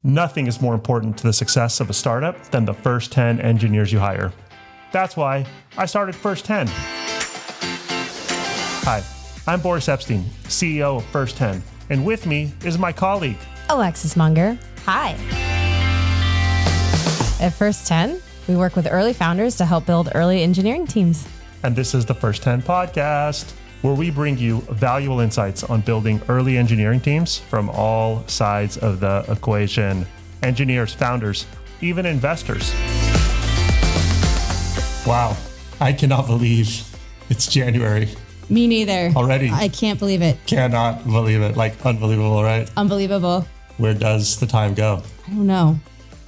Nothing is more important to the success of a startup than the first 10 engineers you hire. That's why I started First 10. Hi, I'm Boris Epstein, CEO of First 10, and with me is my colleague, Alexis Munger. Hi. At First 10, we work with early founders to help build early engineering teams. And this is the First 10 podcast, where we bring you valuable insights on building early engineering teams from all sides of the equation. Engineers, founders, even investors. Wow, I cannot believe it's January. Me neither. Already. I can't believe it. Cannot believe it. Like, unbelievable, right? Unbelievable. Where does the time go? I don't know,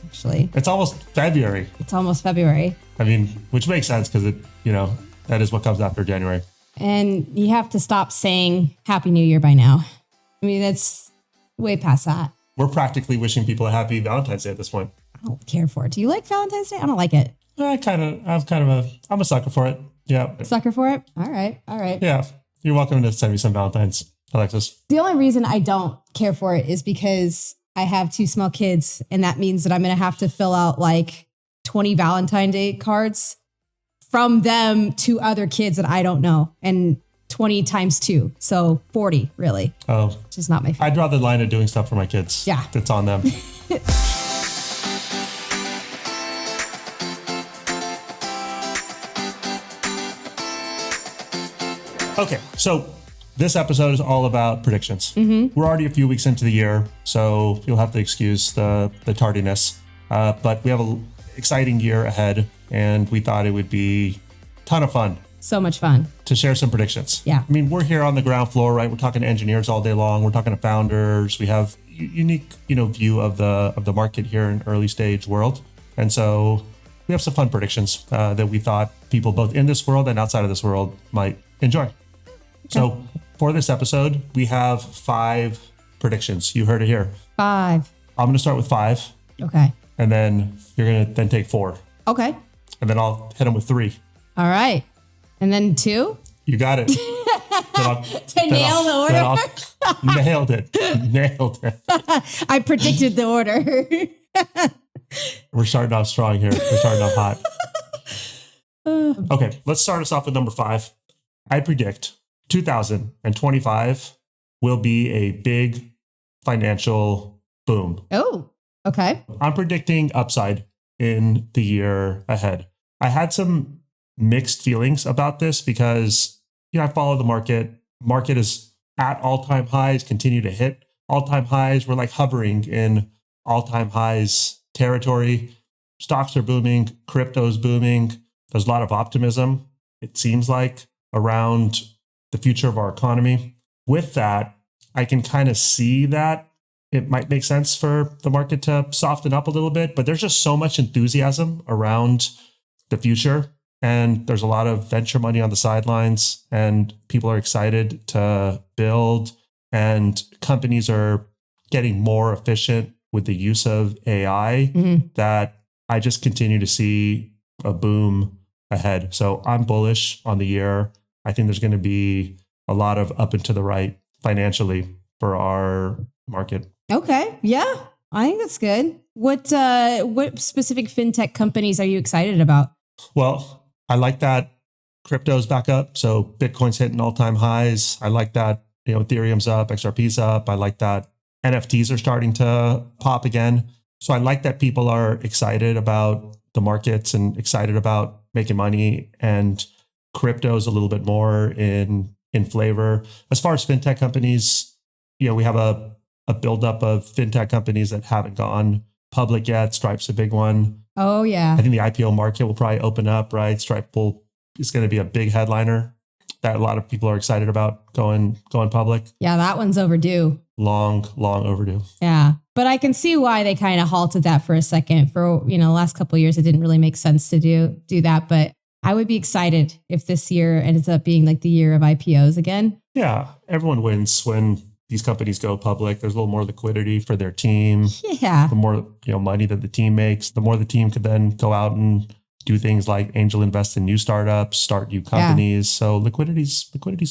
actually. It's almost February. It's almost February. I mean, which makes sense because that is what comes after January. And you have to stop saying Happy New Year by now. I mean, that's way past that. We're practically wishing people a happy Valentine's Day at this point. I don't care for it. Do you like Valentine's Day? I don't like it. I'm a sucker for it. Yeah. Sucker for it? All right. Yeah. You're welcome to send me some Valentines, Alexis. The only reason I don't care for it is because I have two small kids, and that means that I'm going to have to fill out like 20 Valentine's Day cards from them to other kids that I don't know. And 20 times 2. So 40, really. Oh. Which is not my favorite. I'd draw the line of doing stuff for my kids. Yeah. That's on them. Okay, so this episode is all about predictions. Mm-hmm. We're already a few weeks into the year, so you'll have to excuse the tardiness. But we have an exciting year ahead, and we thought it would be a ton of fun. So much fun. To share some predictions. Yeah. I mean, we're here on the ground floor, right? We're talking to engineers all day long. We're talking to founders. We have unique, view of the market here in early stage world. And so we have some fun predictions that we thought people both in this world and outside of this world might enjoy. Okay. So for this episode, we have 5 predictions. You heard it here. 5. I'm going to start with 5. Okay. And then you're going to then take 4. Okay. And then I'll hit them with 3. All right. And then 2? You got it. To nail the order? Nailed it. I predicted the order. We're starting off strong here. We're starting off hot. Okay, let's start us off with number 5. I predict 2025 will be a big financial boom. Oh, okay. I'm predicting upside in the year ahead. I had some mixed feelings about this because, I follow the market. Market is at all-time highs, continue to hit all-time highs. We're like hovering in all-time highs territory. Stocks are booming. Crypto's booming. There's a lot of optimism, it seems like, around the future of our economy. With that, I can kind of see that it might make sense for the market to soften up a little bit, but there's just so much enthusiasm around the future. And there's a lot of venture money on the sidelines, and people are excited to build, and companies are getting more efficient with the use of AI, that I just continue to see a boom ahead. So I'm bullish on the year. I think there's going to be a lot of up and to the right financially for our market. Okay. Yeah, I think that's good. What specific fintech companies are you excited about? Well, I like that crypto's back up. So Bitcoin's hitting all-time highs. I like that, Ethereum's up, XRP's up. I like that NFTs are starting to pop again. So I like that people are excited about the markets and excited about making money, and crypto's a little bit more in flavor. As far as fintech companies, we have a buildup of fintech companies that haven't gone public yet. Stripe's a big one. Oh, yeah. I think the IPO market will probably open up, right? Stripe is going to be a big headliner that a lot of people are excited about going public. Yeah, that one's overdue. Long overdue. Yeah. But I can see why they kind of halted that for a second. For, the last couple of years, it didn't really make sense to do that. But I would be excited if this year ends up being like the year of IPOs again. Yeah. Everyone wins when these companies go public. There's a little more liquidity for their team. Yeah. The more money that the team makes, the more the team could then go out and do things like angel invest in new startups, start new companies. Yeah. So liquidity's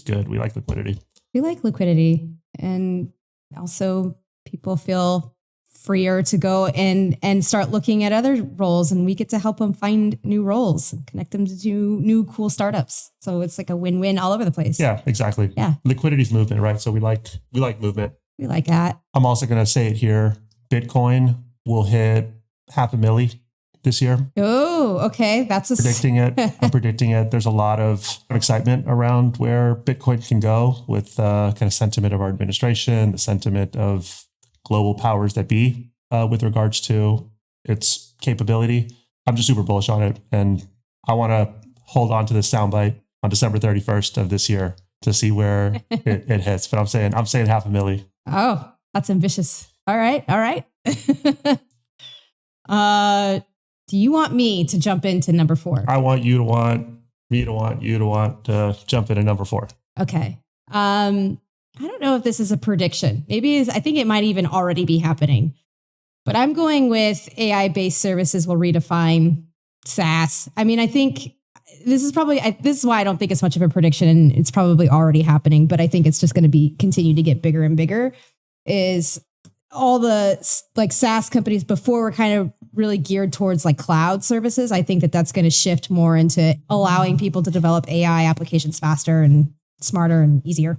good. We like liquidity. We like liquidity, and also people feel freer to go and start looking at other roles, and we get to help them find new roles and connect them to new cool startups. So it's like a win-win all over the place. Yeah, exactly. Yeah. Liquidity's movement, right? So we like movement. We like that. I'm also going to say it here. Bitcoin will hit $500,000 this year. Oh, okay. That's predicting it. I'm predicting it. There's a lot of excitement around where Bitcoin can go with kind of sentiment of our administration, the sentiment of global powers that be with regards to its capability. I'm just super bullish on it. And I want to hold on to this soundbite on December 31st of this year to see where it hits. But I'm saying $500,000. Oh, that's ambitious. All right. Do you want me to jump into number 4? I want you to want me to want you to want to jump into number 4. Okay. I don't know if this is a prediction. I think it might even already be happening. But I'm going with AI-based services will redefine SaaS. I mean, I think this is why I don't think it's much of a prediction, and it's probably already happening, but I think it's just going to continue to get bigger and bigger. Is all the like SaaS companies before were kind of really geared towards like cloud services. I think that's going to shift more into allowing people to develop AI applications faster and smarter and easier.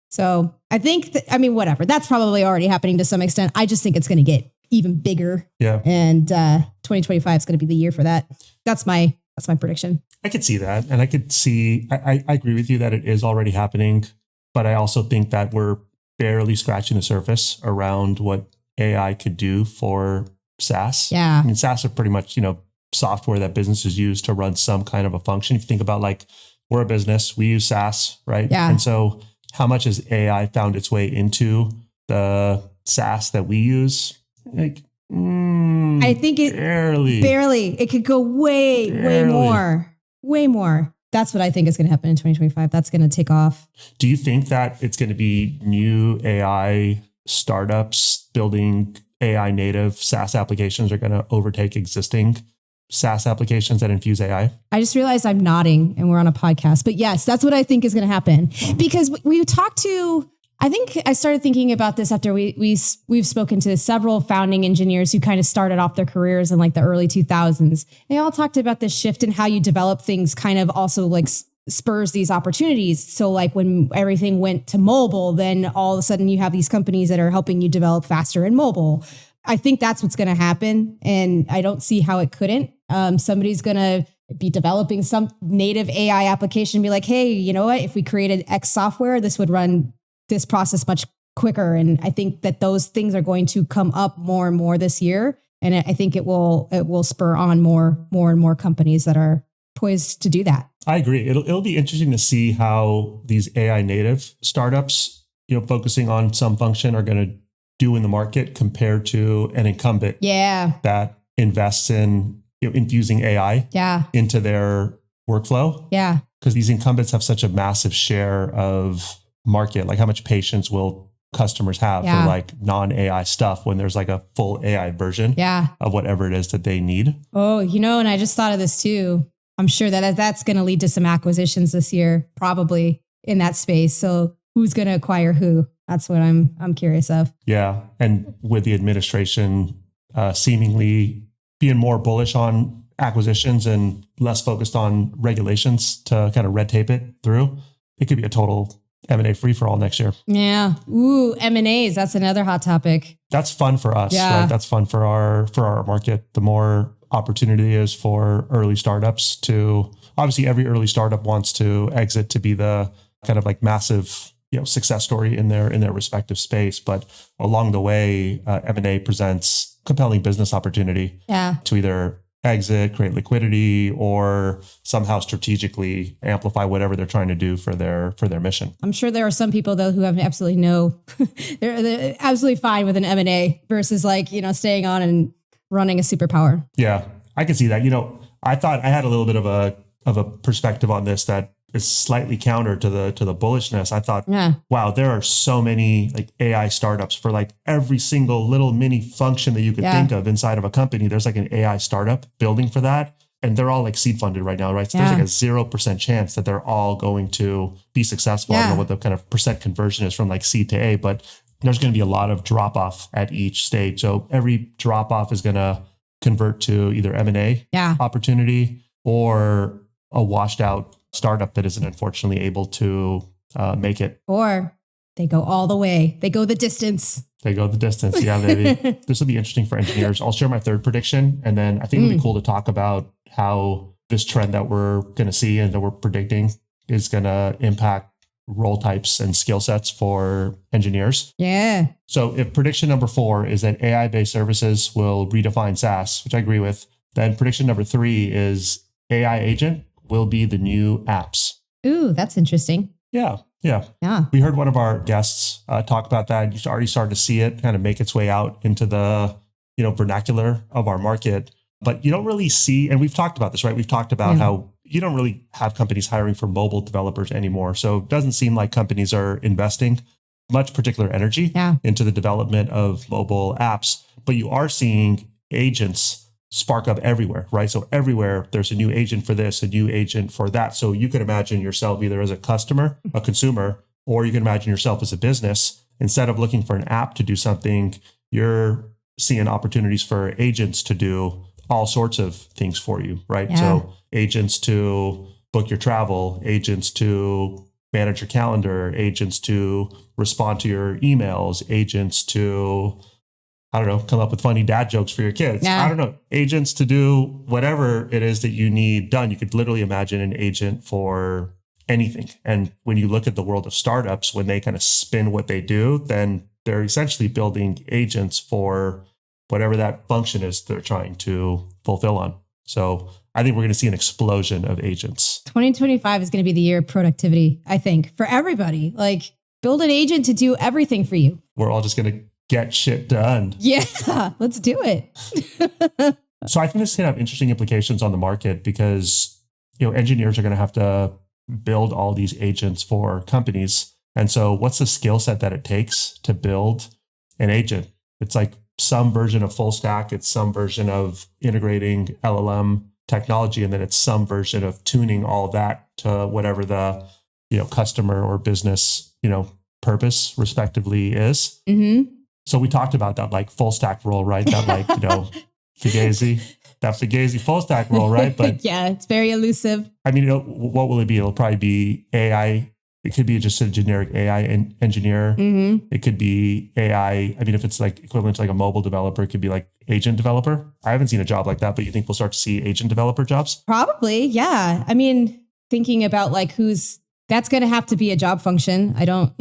So I think whatever, that's probably already happening to some extent. I just think it's going to get even bigger. Yeah. And 2025 is going to be the year for that. That's my prediction. I could see that. And I agree with you that it is already happening, but I also think that we're barely scratching the surface around what AI could do for SaaS. Yeah. I mean, SaaS are pretty much, software that businesses use to run some kind of a function. If you think about like, we're a business, we use SaaS, right? Yeah. And so how much has AI found its way into the SaaS that we use? Like, I think it barely. It could go way more. That's what I think is going to happen in 2025. That's going to take off. Do you think that it's going to be new AI startups building AI native SaaS applications are going to overtake existing SaaS applications that infuse AI? I just realized I'm nodding and we're on a podcast, but yes, that's what I think is going to happen, because we talked to, I think I started thinking about this after we've spoken to several founding engineers who kind of started off their careers in like the early 2000s. They all talked about this shift in how you develop things kind of also like spurs these opportunities. So like when everything went to mobile, then all of a sudden you have these companies that are helping you develop faster in mobile. I think that's what's going to happen. And I don't see how it couldn't. Somebody's going to be developing some native AI application and be like, hey, you know what? If we created X software, this would run this process much quicker. And I think that those things are going to come up more and more this year. And I think it will spur on more and more companies that are poised to do that. I agree. It'll be interesting to see how these AI native startups, focusing on some function are going to do in the market compared to an incumbent that invests in infusing AI into their workflow. Yeah. Because these incumbents have such a massive share of market. Like how much patience will customers have for like non-AI stuff when there's like a full AI version of whatever it is that they need? Oh, and I just thought of this too. I'm sure that's going to lead to some acquisitions this year, probably in that space. So who's going to acquire who? That's what I'm curious of. Yeah. And with the administration seemingly being more bullish on acquisitions and less focused on regulations to kind of red tape it through, it could be a total M&A free for all next year. Yeah. Ooh, M&As. That's another hot topic. That's fun for us, right? That's fun for our market. The more opportunity is for early startups to, obviously every early startup wants to exit to be the kind of like massive, success story in their respective space. But along the way, M&A presents compelling business opportunity to either exit, create liquidity, or somehow strategically amplify whatever they're trying to do for their mission. I'm sure there are some people though who have absolutely they're absolutely fine with an M&A versus like, staying on and running a superpower. Yeah, I can see that. I thought I had a little bit of a perspective on this that is slightly counter to the bullishness. I thought, wow, there are so many like AI startups for like every single little mini function that you could think of inside of a company. There's like an AI startup building for that. And they're all like seed funded right now, right? So there's like a 0% chance that they're all going to be successful. I don't know what the kind of percent conversion is from like seed to A, but there's going to be a lot of drop off at each stage. So every drop off is going to convert to either M&A opportunity or a washed out startup that isn't unfortunately able to make it. Or they go all the way. They go the distance. They go the distance. Yeah, baby. This will be interesting for engineers. I'll share my third prediction. And then I think it'll be cool to talk about how this trend that we're going to see and that we're predicting is going to impact role types and skill sets for engineers. Yeah. So if prediction number 4 is that AI-based services will redefine SaaS, which I agree with, then prediction number 3 is AI agent will be the new apps. Ooh, that's interesting. Yeah. Yeah. We heard one of our guests talk about that. You already started to see it kind of make its way out into the, vernacular of our market, but you don't really see, and we've talked about this, right? We've talked about how you don't really have companies hiring for mobile developers anymore. So it doesn't seem like companies are investing much particular energy into the development of mobile apps, but you are seeing agents spark up everywhere, right? So everywhere there's a new agent for this, a new agent for that. So you can imagine yourself either as a customer, a consumer, or you can imagine yourself as a business. Instead of looking for an app to do something, you're seeing opportunities for agents to do all sorts of things for you, right? Yeah. So agents to book your travel, agents to manage your calendar, agents to respond to your emails, agents to, come up with funny dad jokes for your kids. Yeah. Agents to do whatever it is that you need done. You could literally imagine an agent for anything. And when you look at the world of startups, when they kind of spin what they do, then they're essentially building agents for whatever that function is they're trying to fulfill on. So I think we're going to see an explosion of agents. 2025 is going to be the year of productivity, I think, for everybody. Like, build an agent to do everything for you. We're all just going to get shit done. Yeah, let's do it. So I think this can have interesting implications on the market because, engineers are going to have to build all these agents for companies. And so what's the skill set that it takes to build an agent? It's like some version of full stack. It's some version of integrating LLM technology. And then it's some version of tuning all that to whatever the, customer or business, purpose respectively is. Mm-hmm. So we talked about that like full stack role, right? That like, Fugazi full stack role, right? But yeah, it's very elusive. I mean, what will it be? It'll probably be AI. It could be just a generic AI engineer. Mm-hmm. It could be AI. I mean, if it's like equivalent to like a mobile developer, it could be like agent developer. I haven't seen a job like that, but you think we'll start to see agent developer jobs? Probably. Yeah. I mean, thinking about like that's going to have to be a job function. I don't,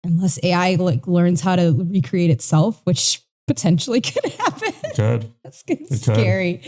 unless AI like learns how to recreate itself, which potentially could happen. It could. That's scary.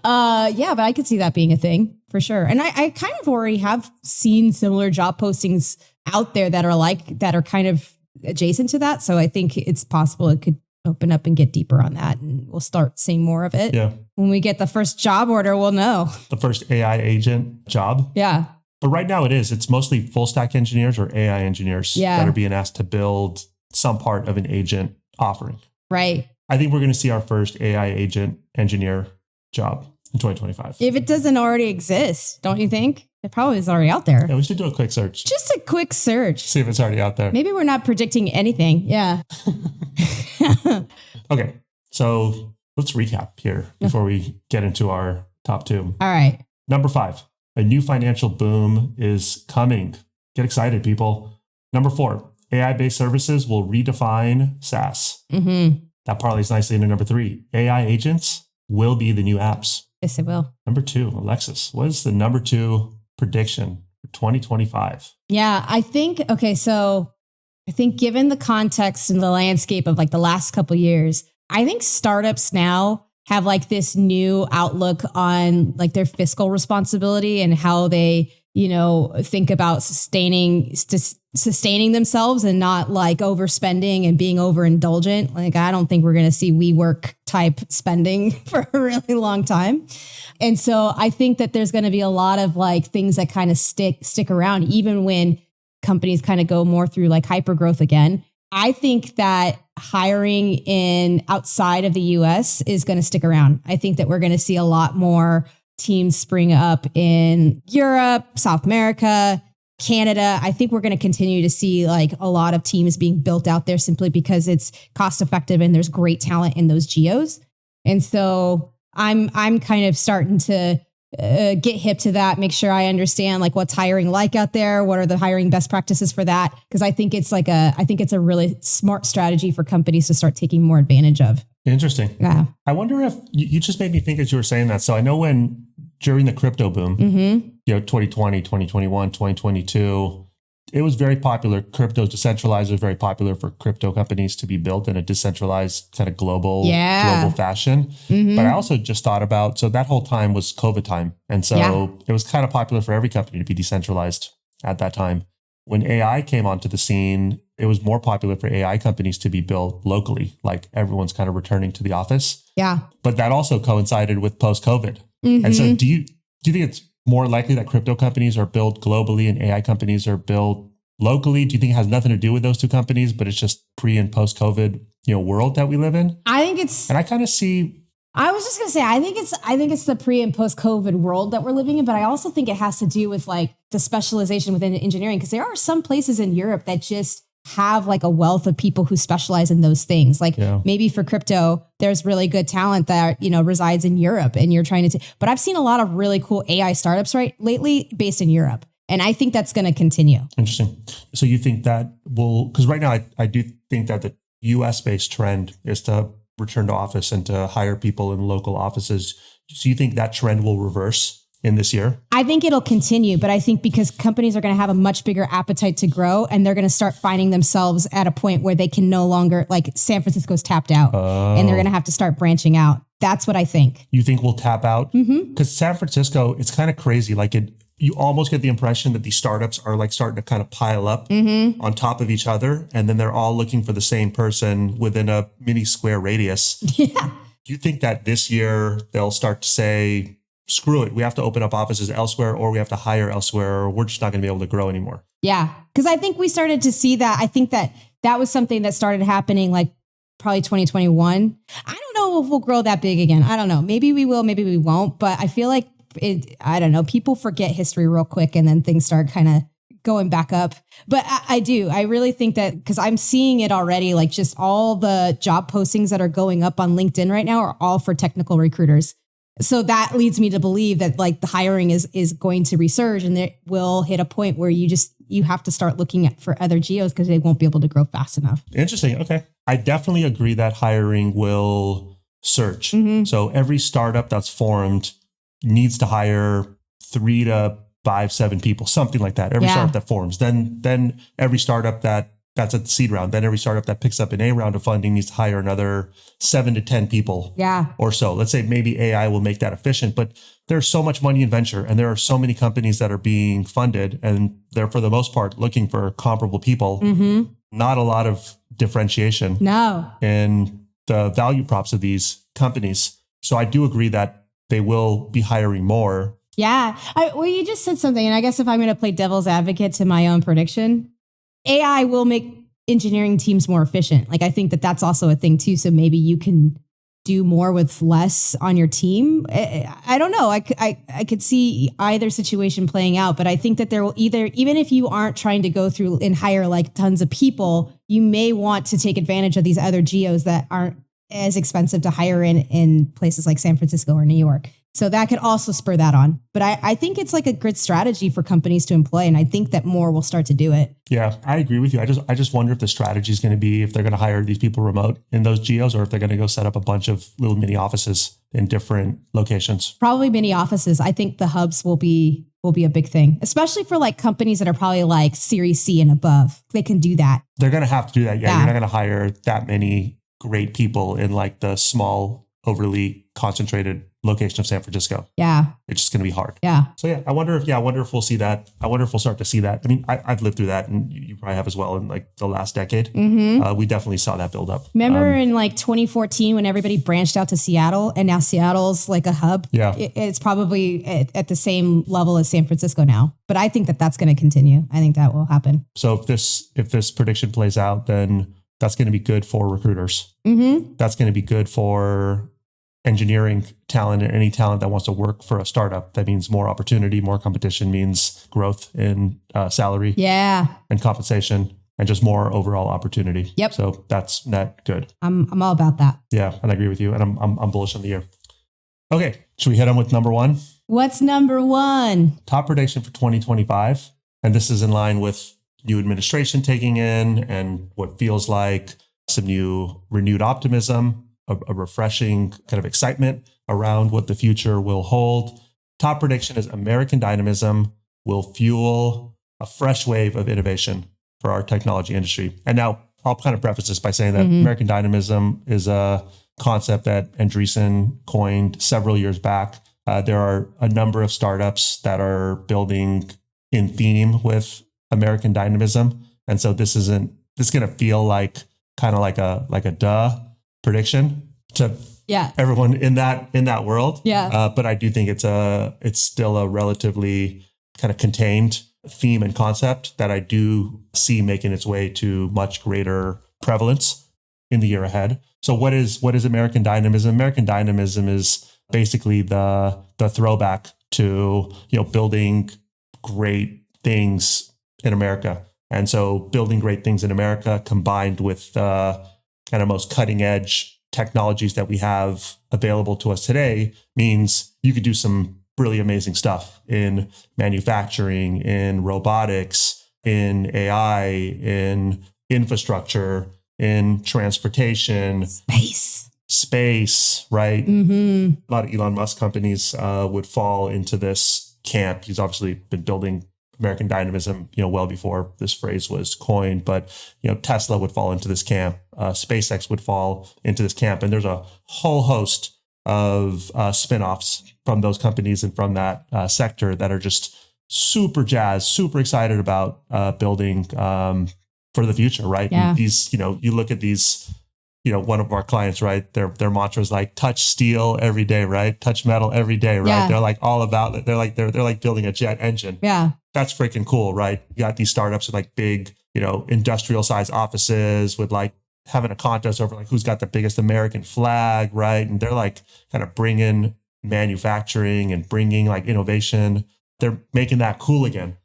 Yeah, but I could see that being a thing for sure. And I kind of already have seen similar job postings out there that are kind of adjacent to that. So I think it's possible it could open up and get deeper on that, and we'll start seeing more of it. Yeah. When we get the first job order, we'll know. The first AI agent job. Yeah. But right now it's mostly full stack engineers or AI engineers that are being asked to build some part of an agent offering. Right. I think we're going to see our first AI agent engineer job in 2025. If it doesn't already exist, don't you think? It probably is already out there. Yeah, we should do a quick search. Just a quick search. See if it's already out there. Maybe we're not predicting anything. Yeah. Okay. So let's recap here before we get into our top 2. All right. Number 5, a new financial boom is coming. Get excited, people. Number 4, AI-based services will redefine SaaS. Mm-hmm. That parlays nicely into number 3. AI agents will be the new apps. Yes, it will. Number 2, Alexis, what is the number 2 prediction for 2025? Yeah, I think given the context and the landscape of like the last couple of years, I think startups now have like this new outlook on like their fiscal responsibility and how they, think about sustaining themselves and not like overspending and being overindulgent. Like, I don't think we're going to see WeWork type spending for a really long time. And so I think that there's going to be a lot of like things that kind of stick around, even when companies kind of go more through like hyper growth again. I think that hiring outside of the US is going to stick around. I think that we're going to see a lot more teams spring up in Europe, South America, Canada. I think we're going to continue to see like a lot of teams being built out there simply because it's cost effective and there's great talent in those geos. And so I'm kind of starting to get hip to that, make sure I understand like what's hiring like out there. What are the hiring best practices for that? Because I think it's a really smart strategy for companies to start taking more advantage of. Interesting. Yeah. I wonder if you just made me think as you were saying that. So I know when during the crypto boom, 2020, 2021, 2022, it was very popular. Crypto decentralized was very popular for crypto companies to be built in a decentralized kind of global fashion. But I also just thought about, so that whole time was COVID time. And so it was kind of popular for every company to be decentralized at that time. When AI came onto the scene, it was more popular for AI companies to be built locally, like everyone's kind of returning to the office. Yeah. But that also coincided with post-COVID. And so do you think it's more likely that crypto companies are built globally and AI companies are built locally? Do you think it has nothing to do with those two companies, but it's just pre and post-COVID, world that we live in? I think it's, and I kind of see, I was just going to say, I think it's the pre and post-COVID world that we're living in, but I also think it has to do with like the specialization within engineering, because there are some places in Europe that just have like a wealth of people who specialize in those things. Like maybe for crypto, there's really good talent that, resides in Europe and you're trying to, but I've seen a lot of really cool AI startups lately based in Europe. And I think that's going to continue. Interesting. So you think that will, because right now I do think that the US based trend is to return to office and to hire people in local offices. So you think that trend will reverse in this year? I think it'll continue, but I think because companies are going to have a much bigger appetite to grow and they're going to start finding themselves at a point where they can no longer, like San Francisco's tapped out and they're going to have to start branching out. That's what I think. You think we'll tap out? Because San Francisco, it's kind of crazy. Like you almost get the impression that these startups are like starting to kind of pile up on top of each other. And then they're all looking for the same person within a mini square radius. Yeah. Do you think that this year they'll start to say, screw it, we have to open up offices elsewhere, or we have to hire elsewhere, or we're just not going to be able to grow anymore? Yeah. Because I think we started to see that. I think that was something that started happening like probably 2021. I don't know if we'll grow that big again. I don't know. Maybe we will, maybe we won't. But I feel like I don't know. People forget history real quick and then things start kind of going back up. But I do. I really think that because I'm seeing it already, like just all the job postings that are going up on LinkedIn right now are all for technical recruiters. So that leads me to believe that like the hiring is going to resurge and it will hit a point where you have to start looking for other geos because they won't be able to grow fast enough. Interesting. Okay. I definitely agree that hiring will surge. So every startup that's formed needs to hire 3 to 5, 7 people, something like that. Every startup that forms, then every startup that's at the seed round, then every startup that picks up an A round of funding needs to hire another 7 to 10 people or so. Let's say maybe AI will make that efficient, but there's so much money in venture and there are so many companies that are being funded and they're for the most part looking for comparable people. Not a lot of differentiation in the value props of these companies. So I do agree that they will be hiring more. Yeah. Well, you just said something. And I guess if I'm going to play devil's advocate to my own prediction, AI will make engineering teams more efficient. Like, I think that that's also a thing too. So maybe you can do more with less on your team. I don't know. I could see either situation playing out, but I think that there will even if you aren't trying to go through and hire like tons of people, you may want to take advantage of these other geos that aren't as expensive to hire in places like San Francisco or New York. So that could also spur that on. But I think it's like a good strategy for companies to employ. And I think that more will start to do it. Yeah, I agree with you. I just wonder if the strategy is going to be if they're going to hire these people remote in those geos or if they're going to go set up a bunch of little mini offices in different locations. Probably mini offices. I think the hubs will be a big thing, especially for like companies that are probably like Series C and above. They can do that. They're going to have to do that. Yeah. You're not going to hire that many great people in like the small, overly concentrated location of San Francisco. Yeah. It's just going to be hard. Yeah. So I wonder if we'll see that. I wonder if we'll start to see that. I mean, I've lived through that and you probably have as well in like the last decade. We definitely saw that build up. Remember in like 2014 when everybody branched out to Seattle and now Seattle's like a hub? Yeah. It's probably at the same level as San Francisco now. But I think that that's going to continue. I think that will happen. So if this prediction plays out, then that's going to be good for recruiters. That's going to be good for engineering talent and any talent that wants to work for a startup. That means more opportunity, more competition means growth in salary and compensation and just more overall opportunity. Yep. So that's net good. I'm all about that. Yeah, and I agree with you. And I'm bullish on the year. Okay, should we hit on with number one? What's number one? Top prediction for 2025. And this is in line with new administration taking in and what feels like some new renewed optimism, a refreshing kind of excitement around what the future will hold. Top prediction is American dynamism will fuel a fresh wave of innovation for our technology industry. And now I'll kind of preface this by saying that American dynamism is a concept that Andreessen coined several years back. There are a number of startups that are building in theme with American dynamism. And so this is going to feel like kind of like a duh prediction to everyone in that world. Yeah. But I do think it's still a relatively kind of contained theme and concept that I do see making its way to much greater prevalence in the year ahead. So what is American dynamism? American dynamism is basically the throwback to, building great things in America. And so building great things in America combined with the kind of most cutting edge technologies that we have available to us today means you could do some really amazing stuff in manufacturing, in robotics, in AI, in infrastructure, in transportation, space, right? A lot of Elon Musk companies would fall into this camp. He's obviously been building American dynamism, well before this phrase was coined, but, Tesla would fall into this camp. SpaceX would fall into this camp. And there's a whole host of spinoffs from those companies and from that sector that are just super jazzed, super excited about building for the future, right? Yeah. And these, you look at these, one of our clients, right? Their mantra is like touch steel every day, right? Touch metal every day, right? Yeah. They're like all about it. They're like building a jet engine. Yeah. That's freaking cool, right? You got these startups with like big, industrial size offices with like having a contest over like who's got the biggest American flag, right? And they're like kind of bringing manufacturing and bringing like innovation. They're making that cool again.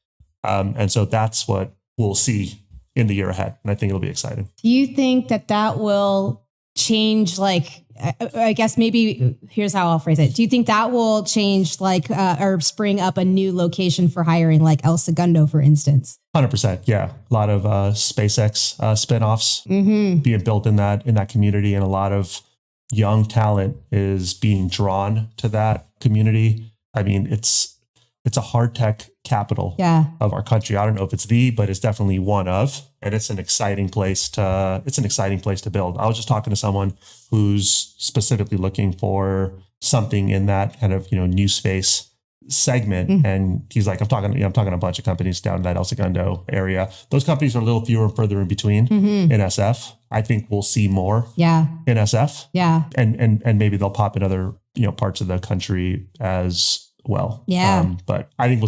And so that's what we'll see in the year ahead. And I think it'll be exciting. Do you think that will change, like, I guess maybe here's how I'll phrase it. Do you think that will change like, or spring up a new location for hiring, like El Segundo, for instance? 100%. Yeah. A lot of SpaceX spinoffs being built in that community. And a lot of young talent is being drawn to that community. I mean, it's a hard tech capital of our country. I don't know if it's but it's definitely one of, and it's an exciting place to build. I was just talking to someone who's specifically looking for something in that kind of, new space segment. And he's like, I'm talking to a bunch of companies down in that El Segundo area. Those companies are a little fewer and further in between in SF. I think we'll see more in SF. Yeah. And maybe they'll pop in other, parts of the country as well. Yeah. But I think we'll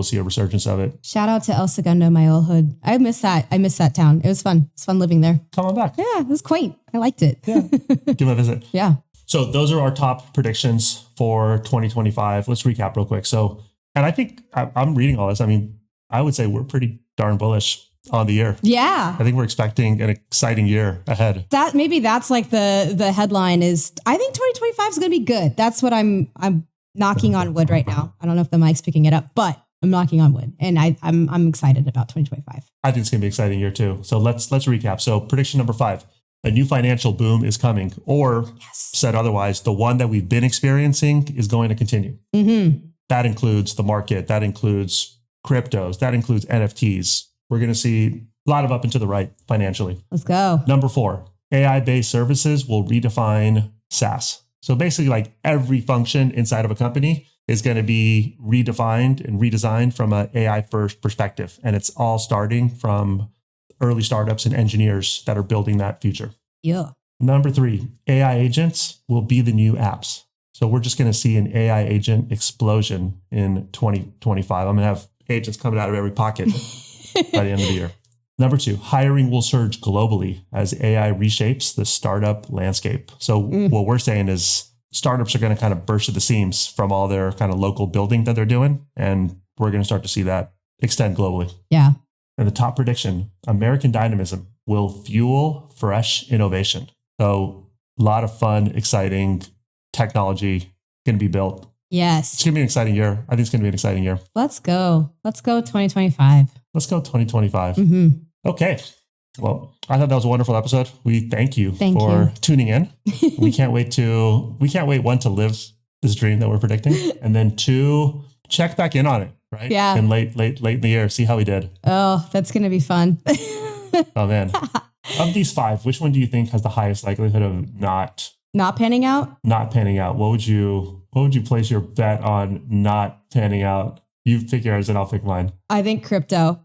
see a resurgence of it. Shout out to El Segundo, my old hood. I miss that town. It was fun. It's fun living there. Come on back. Yeah, it was quaint. I liked it. Yeah. Give them a visit. Yeah. So those are our top predictions for 2025. Let's recap real quick. So, and I think I'm reading all this. I mean, I would say we're pretty darn bullish on the year. Yeah. I think we're expecting an exciting year ahead. That's like the headline is, I think 2025 is going to be good. That's what I'm knocking on wood right now. I don't know if the mic's picking it up, but I'm knocking on wood, and I'm excited about 2025. I think it's going to be an exciting year too. So let's recap. So prediction number 5, a new financial boom is coming, or said otherwise, the one that we've been experiencing is going to continue. That includes the market. That includes cryptos. That includes NFTs. We're going to see a lot of up and to the right financially. Let's go. Number 4, AI-based services will redefine SaaS. So basically like every function inside of a company is going to be redefined and redesigned from an AI first perspective. And it's all starting from early startups and engineers that are building that future. Yeah. Number 3, AI agents will be the new apps. So we're just going to see an AI agent explosion in 2025. I'm going to have agents coming out of every pocket by the end of the year. Number 2, hiring will surge globally as AI reshapes the startup landscape. So what we're saying is startups are going to kind of burst at the seams from all their kind of local building that they're doing. And we're going to start to see that extend globally. Yeah. And the top prediction, American dynamism will fuel fresh innovation. So a lot of fun, exciting technology going to be built. Yes. It's going to be an exciting year. I think it's going to be an exciting year. Let's go 2025. Let's go 2025. Mm-hmm. Okay. Well, I thought that was a wonderful episode. We thank you for tuning in. We can't wait, one, to live this dream that we're predicting, and then two, check back in on it, right? Yeah. And late in the year, see how we did. Oh, that's going to be fun. Oh man. Of these five, which one do you think has the highest likelihood of not panning out? Not panning out. What would you place your bet on not panning out? You pick yours and I'll pick mine. I think crypto.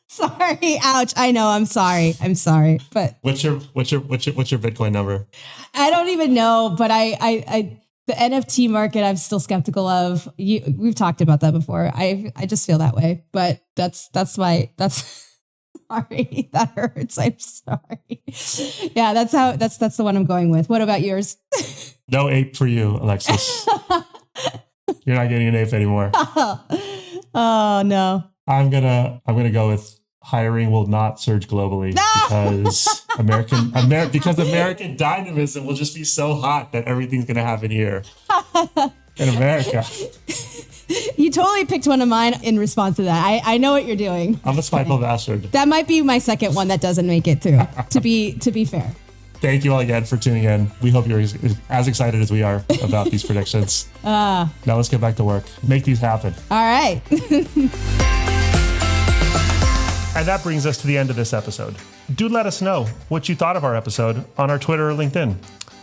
Sorry. Ouch. I know. I'm sorry. But what's your Bitcoin number? I don't even know, but I the NFT market I'm still skeptical of. We've talked about that before. I just feel that way. But that's sorry. That hurts. I'm sorry. Yeah, that's the one I'm going with. What about yours? No ape for you, Alexis. You're not getting an ape anymore. Oh no. I'm gonna go with hiring will not surge globally because American dynamism will just be so hot that everything's gonna happen here in America. You totally picked one of mine in response to that. I know what you're doing. I'm a spiteful bastard. That might be my second one that doesn't make it through. To be fair. Thank you all again for tuning in. We hope you're as excited as we are about these predictions. Now let's get back to work. Make these happen. All right. And that brings us to the end of this episode. Do let us know what you thought of our episode on our Twitter or LinkedIn.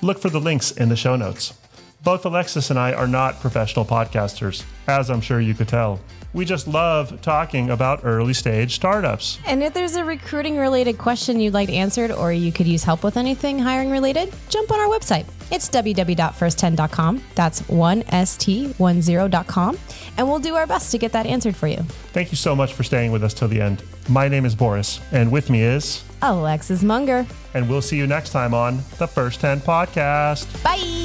Look for the links in the show notes. Both Alexis and I are not professional podcasters, as I'm sure you could tell. We just love talking about early stage startups. And if there's a recruiting related question you'd like answered, or you could use help with anything hiring related, jump on our website. It's www.first10.com. That's 1st10.com. And we'll do our best to get that answered for you. Thank you so much for staying with us till the end. My name is Boris, and with me is Alexis Munger. And we'll see you next time on the First 10 Podcast. Bye.